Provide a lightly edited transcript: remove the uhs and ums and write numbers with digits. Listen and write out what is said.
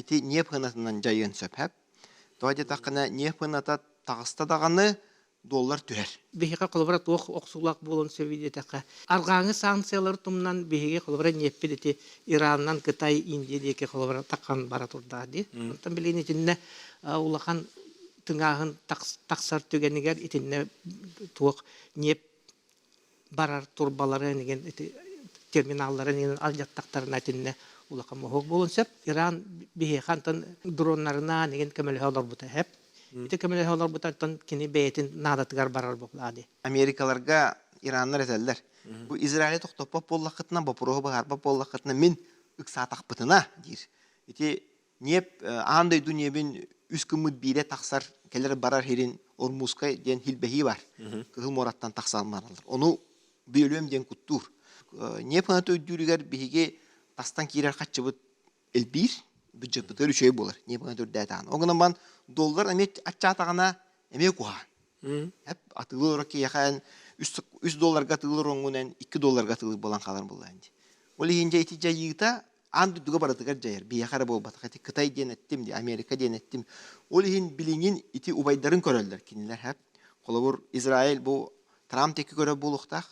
ити не пынатынан жайын сөп. Тоғаде тақына не пыната тағыста дағаны доллар түрер. Беһиге колбара туох оксулак болон сөбидетеке. Аргаңы санкциялар тумнан беһиге колбара неппедети Ираннан, Кытай, Индия деке колбара таккан бара турда ди. Онтан билени тинне улахан тыңагын таксар түгенигер итинне туох неп барар турбалары деген терминаллары деген алжаттактарына тинне улахан мохок болон сөп. Иран беһи хантан дроннарына деген көмөлөөр бута хеп. Ите көмөлөөр холор бутаттан кини бейтин надатыгар барар буклады. Америкаларга Ираннар этеллер. Бу Израиль токтоп боллакытына, бопурого багарба боллакытына мен ыксатак бытына дир. Ити неп андай дүниебин үс кымыт бире таксар келер барар херин Ормузка ден хилбеһи бар. Кыл мораттан таксалмарлар. Ону бөлөм ден куттур. Неп аны төдүрүгөр биһиге тастан кирер качыбыт элбир бюджет бутер үшөй болар. Неп аны төрдәтан. Огынан бан доллар эмет ачатагана эме куа. Хеп атылыр ки яхан 3 долларга атылыр оңунен 2 долларга атылыр болан калар булланды. Ол инде ити жайыта анды дуга баратыгар жайыр. Би яхара болбат. Кытай ден еттим ди, Америка ден еттим. Ол ин билиңин ити убайдарын көрөлдөр кинилер хеп. Колобур Израиль бу Трамп теки көрө булуктак.